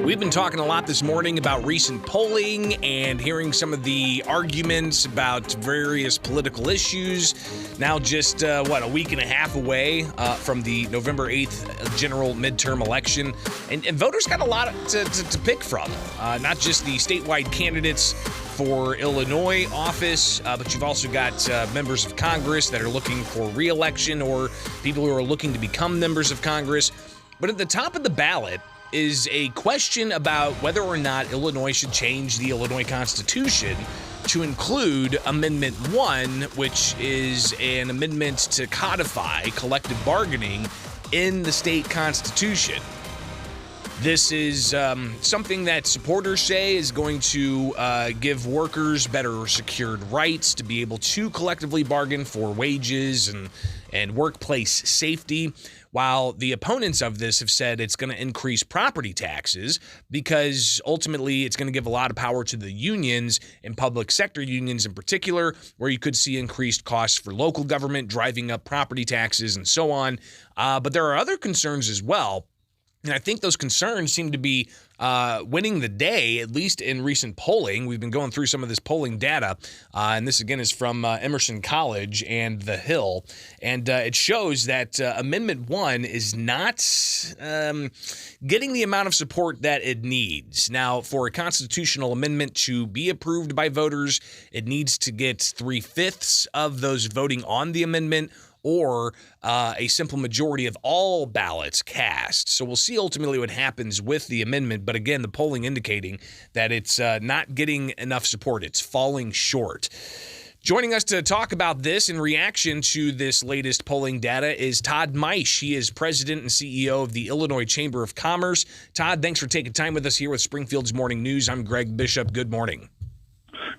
We've been talking a lot this morning about recent polling and hearing some of the arguments about various political issues. Now just, a week and a half away from the November 8th general midterm election. And voters got a lot to pick from, not just the statewide candidates for Illinois office, but you've also got members of Congress that are looking for re-election or people who are looking to become members of Congress. But at the top of the ballot is a question about whether or not Illinois should change the Illinois Constitution to include Amendment 1, which is an amendment to codify collective bargaining in the state constitution. This is something that supporters say is going to give workers better secured rights to be able to collectively bargain for wages and workplace safety, while the opponents of this have said it's going to increase property taxes because ultimately it's going to give a lot of power to the unions and public sector unions in particular, where you could see increased costs for local government, driving up property taxes and so on. But there are other concerns as well. And I think those concerns seem to be winning the day, at least in recent polling. We've been going through some of this polling data, and this, again, is from Emerson College and The Hill. And it shows that Amendment 1 is not getting the amount of support that it needs. Now, for a constitutional amendment to be approved by voters, it needs to get 3/5 of those voting on the amendment, or a simple majority of all ballots cast. So we'll see ultimately what happens with the amendment. But again, the polling indicating that it's not getting enough support. It's falling short. Joining us to talk about this in reaction to this latest polling data is Todd Maisch. He is president and CEO of the Illinois Chamber of Commerce. Todd, thanks for taking time with us here with Springfield's Morning News. I'm Greg Bishop. Good morning.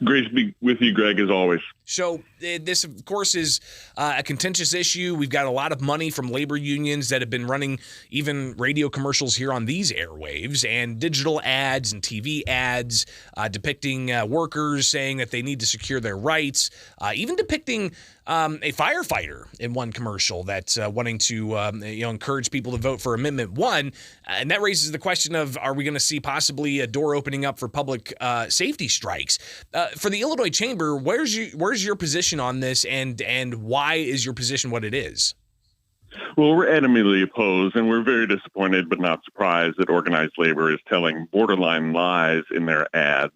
Great to be with you, Greg, as always. So this, of course, is a contentious issue. We've got a lot of money from labor unions that have been running even radio commercials here on these airwaves and digital ads and TV ads depicting workers saying that they need to secure their rights, even depicting a firefighter in one commercial that's wanting to encourage people to vote for Amendment 1. And that raises the question of, are we going to see possibly a door opening up for public safety strikes? For the Illinois Chamber, where's your position on this, and why is your position what it is? Well, we're adamantly opposed, and we're very disappointed but not surprised that organized labor is telling borderline lies in their ads.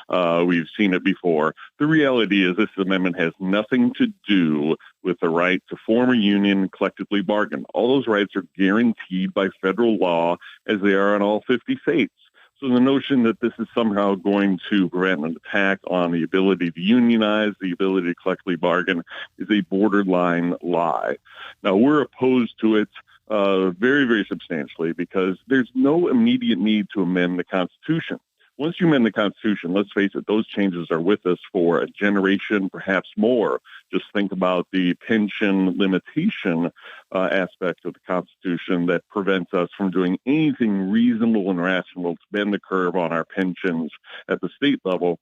We've seen it before. The reality is this amendment has nothing to do with the right to form a union and collectively bargain. All those rights are guaranteed by federal law, as they are in all 50 states. So the notion that this is somehow going to prevent an attack on the ability to unionize, the ability to collectively bargain, is a borderline lie. Now, we're opposed to it very, very substantially because there's no immediate need to amend the Constitution. Once you amend the Constitution, let's face it, those changes are with us for a generation, perhaps more. Just think about the pension limitation aspect of the Constitution that prevents us from doing anything reasonable and rational to bend the curve on our pensions at the state level.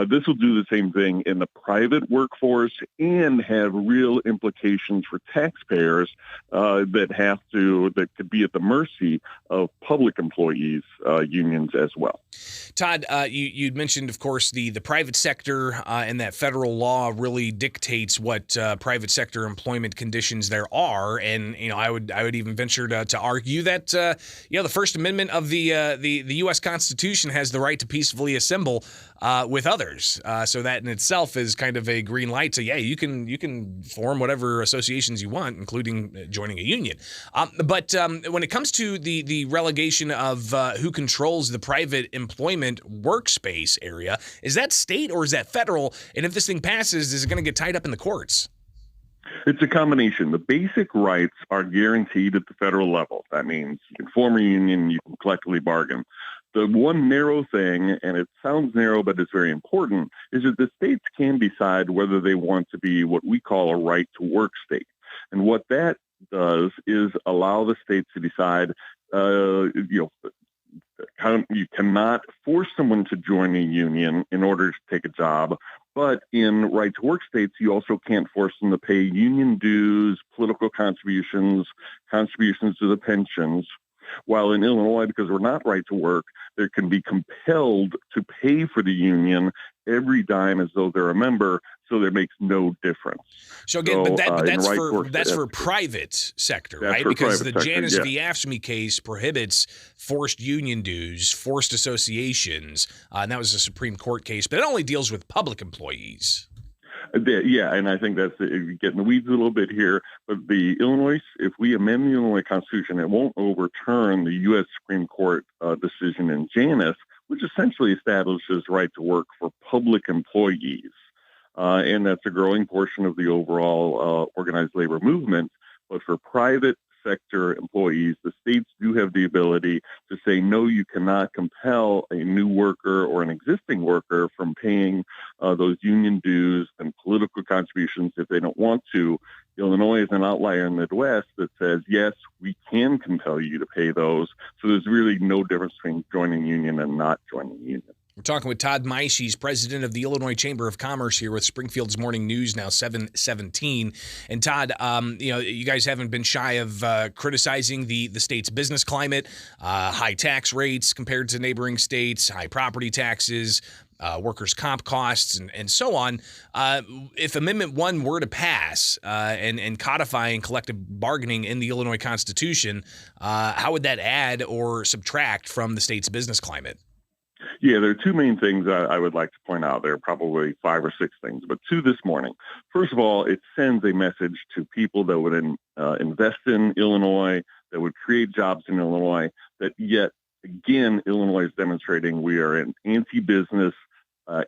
This will do the same thing in the private workforce and have real implications for taxpayers that could be at the mercy of public employees, unions as well. Todd, you'd mentioned, of course, the private sector and that federal law really dictates what private sector employment conditions there are. And, I would even venture to argue that, the First Amendment of the U.S. Constitution has the right to peacefully assemble with others. So that in itself is kind of a green light to, you can form whatever associations you want, including joining a union. But when it comes to the relegation of who controls the private employment workspace area, is that state or is that federal? And if this thing passes, is it going to get tied up in the courts? It's a combination. The basic rights are guaranteed at the federal level. That means you can form a union, you can collectively bargain. The one narrow thing, and it sounds narrow, but it's very important, is that the states can decide whether they want to be what we call a right to work state. And what that does is allow the states to decide, you cannot force someone to join a union in order to take a job. But in right to work states, you also can't force them to pay union dues, political contributions to the pensions. While in Illinois, because we're not right to work, they can be compelled to pay for the union every dime as though they're a member, so there makes no difference. So again, but that's right for private sector, that's right? For because the sector, Janus yes. v. AFSCME case prohibits forced union dues, forced associations, and that was a Supreme Court case, but it only deals with public employees. Yeah, and I think that's getting the weeds a little bit here. But the Illinois, if we amend the Illinois Constitution, it won't overturn the U.S. Supreme Court decision in Janus, which essentially establishes right to work for public employees. And that's a growing portion of the overall organized labor movement. But for private sector employees, the states do have the ability to say, no, you cannot compel a new worker or an existing worker from paying those union dues and political contributions if they don't want to. Illinois is an outlier in the Midwest that says, yes, we can compel you to pay those. So there's really no difference between joining a union and not joining a union. We're talking with Todd Maisch. He's president of the Illinois Chamber of Commerce here with Springfield's Morning News, now 7:17. And Todd, you guys haven't been shy of criticizing the state's business climate, high tax rates compared to neighboring states, high property taxes, workers' comp costs, and so on. If Amendment 1 were to pass and codifying collective bargaining in the Illinois Constitution, how would that add or subtract from the state's business climate? Yeah, there are two main things I would like to point out. There are probably 5 or 6 things, but 2 this morning. First of all, it sends a message to people that would invest in Illinois, that would create jobs in Illinois, that yet again, Illinois is demonstrating we are an anti-business,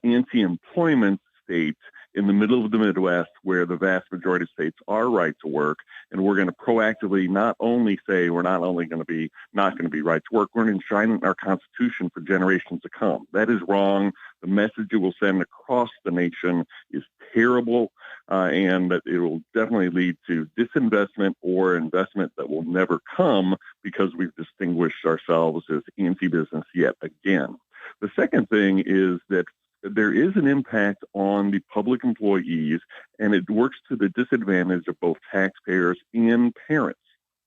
anti-employment state in the middle of the Midwest where the vast majority of states are right to work. And we're going to proactively not only say we're not only going to be not going to be right to work, we're going to enshrine our Constitution for generations to come. That is wrong. The message it will send across the nation is terrible, and that it will definitely lead to disinvestment or investment that will never come because we've distinguished ourselves as anti-business yet again. The second thing is that there is an impact on the public employees, and it works to the disadvantage of both taxpayers and parents.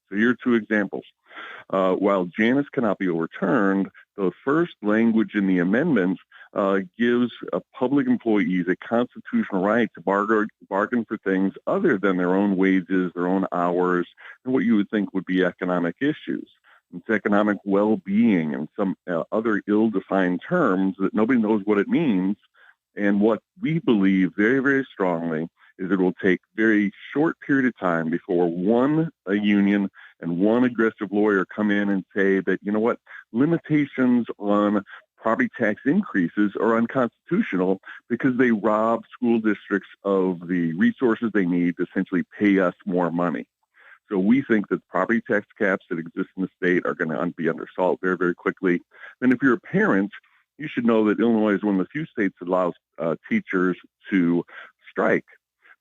So here are 2 examples. While Janus cannot be overturned, the first language in the amendment gives public employees a constitutional right to bargain for things other than their own wages, their own hours, and what you would think would be economic issues. It's economic well-being and some other ill-defined terms that nobody knows what it means. And what we believe very, very strongly is it will take very short period of time before a union and one aggressive lawyer come in and say that, you know what, limitations on property tax increases are unconstitutional because they rob school districts of the resources they need to essentially pay us more money. So we think that property tax caps that exist in the state are going to be under assault very, very quickly. And if you're a parent, you should know that Illinois is one of the few states that allows teachers to strike.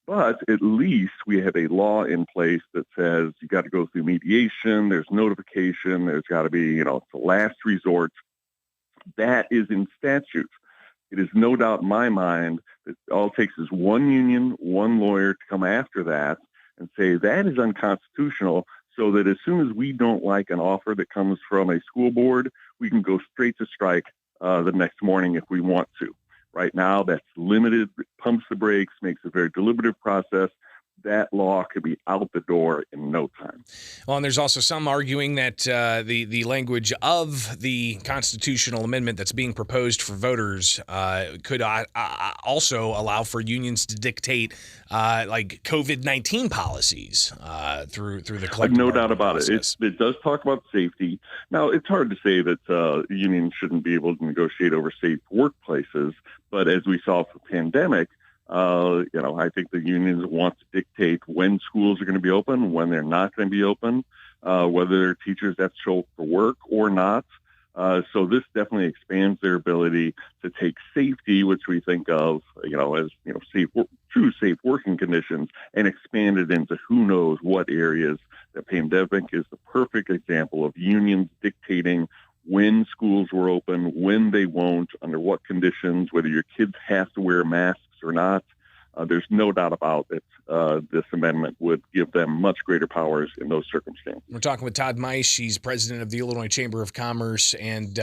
But at least we have a law in place that says you got to go through mediation, there's notification, there's got to be, it's a last resort. That is in statute. It is no doubt in my mind that all it takes is one union, one lawyer to come after that and say that is unconstitutional, so that as soon as we don't like an offer that comes from a school board, we can go straight to strike the next morning if we want to. Right now, that's limited, pumps the brakes, makes a very deliberative process. That law could be out the door in no time. Well, and there's also some arguing that the language of the constitutional amendment that's being proposed for voters could also allow for unions to dictate like COVID-19 policies through the collective no doubt about process. It does talk about safety. Now, it's hard to say that unions shouldn't be able to negotiate over safe workplaces, but as we saw for the pandemic, I think the unions want to dictate when schools are going to be open, when they're not going to be open, whether their teachers have to show up for work or not. So this definitely expands their ability to take safety, which we think of, as true safe working conditions, and expand it into who knows what areas. The pandemic is the perfect example of unions dictating when schools were open, when they won't, under what conditions, whether your kids have to wear masks or not. There's no doubt about it. This amendment would give them much greater powers in those circumstances. We're talking with Todd Maisch. He's president of the Illinois Chamber of Commerce, and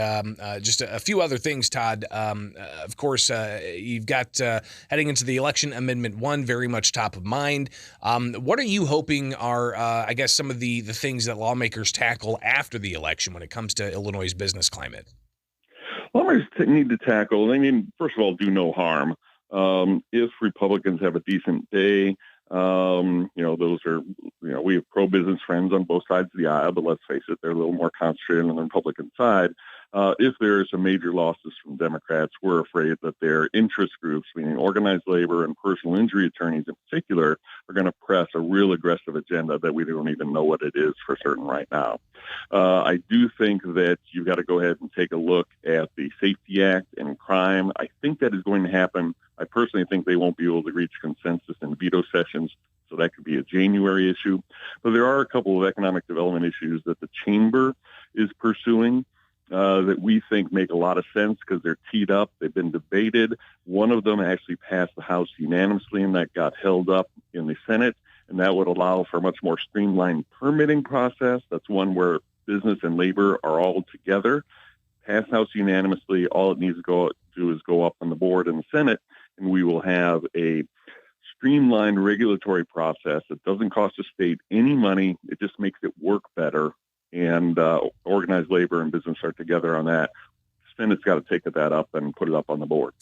just a few other things, Todd. Of course, you've got heading into the election, Amendment 1, very much top of mind. What are you hoping are, I guess, some of the things that lawmakers tackle after the election when it comes to Illinois' business climate? Lawmakers need to tackle, first of all, do no harm. If Republicans have a decent day, those are, we have pro-business friends on both sides of the aisle, but let's face it, they're a little more concentrated on the Republican side. If there's some major losses from Democrats, we're afraid that their interest groups, meaning organized labor and personal injury attorneys in particular, are going to press a real aggressive agenda that we don't even know what it is for certain right now. I do think that you've got to go ahead and take a look at the Safety Act and crime. I think that is going to happen. I personally think they won't be able to reach consensus in veto sessions, so that could be a January issue. But there are a couple of economic development issues that the chamber is pursuing that we think make a lot of sense because they're teed up. They've been debated. One of them actually passed the House unanimously, and that got held up in the Senate, and that would allow for a much more streamlined permitting process. That's one where business and labor are all together. Passed House unanimously. All it needs to do is go up on the board in the Senate, and we will have a streamlined regulatory process that doesn't cost the state any money. It just makes it work better. And organized labor and business are together on that. Senate's got to take that up and put it up on the board.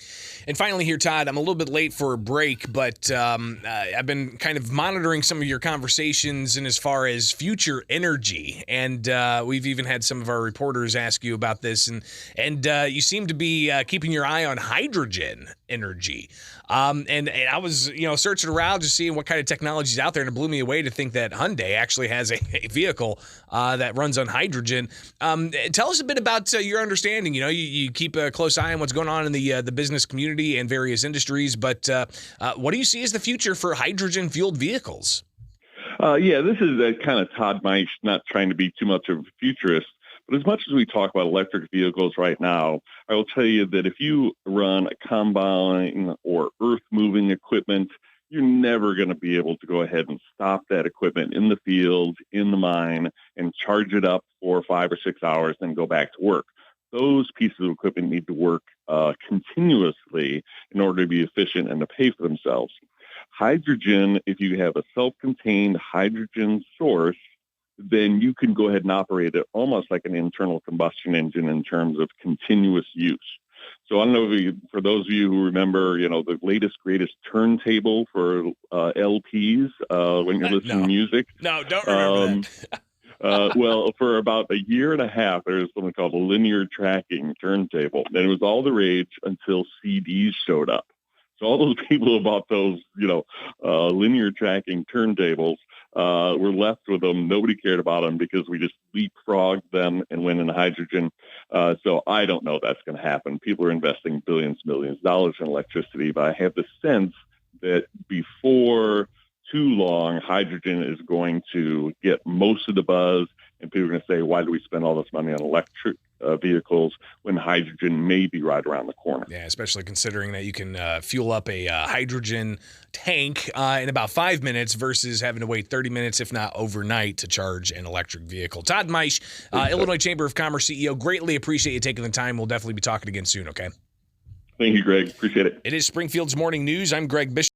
And finally here, Todd, I'm a little bit late for a break, but I've been kind of monitoring some of your conversations in as far as future energy. And we've even had some of our reporters ask you about this. And you seem to be keeping your eye on hydrogen energy. And I was, searching around just seeing what kind of technology is out there, and it blew me away to think that Hyundai actually has a vehicle that runs on hydrogen. Tell us a bit about your understanding. You keep a close eye on what's going on in the business community and various industries, but what do you see as the future for hydrogen-fueled vehicles? This is kind of Todd Maisch, not trying to be too much of a futurist. But as much as we talk about electric vehicles right now, I will tell you that if you run a combine or earth-moving equipment, you're never going to be able to go ahead and stop that equipment in the field, in the mine, and charge it up for 5 or 6 hours, then go back to work. Those pieces of equipment need to work continuously in order to be efficient and to pay for themselves. Hydrogen, if you have a self-contained hydrogen source, then you can go ahead and operate it almost like an internal combustion engine in terms of continuous use. So I don't know for those of you who remember, the latest, greatest turntable for LPs when you're listening to music. No, don't remember that. Well, for about a year and a half, there was something called a linear tracking turntable. And it was all the rage until CDs showed up. So all those people who bought those, linear tracking turntables were left with them. Nobody cared about them because we just leapfrogged them and went into hydrogen. So I don't know that's going to happen. People are investing billions, millions of dollars in electricity, but I have the sense that before too long, hydrogen is going to get most of the buzz, and people are going to say, why do we spend all this money on electric vehicles when hydrogen may be right around the corner? Yeah, especially considering that you can fuel up a hydrogen tank in about 5 minutes versus having to wait 30 minutes, if not overnight, to charge an electric vehicle. Todd Maisch, Illinois Chamber of Commerce CEO, greatly appreciate you taking the time. We'll definitely be talking again soon, okay? Thank you, Greg. Appreciate it. It is Springfield's Morning News. I'm Greg Bishop.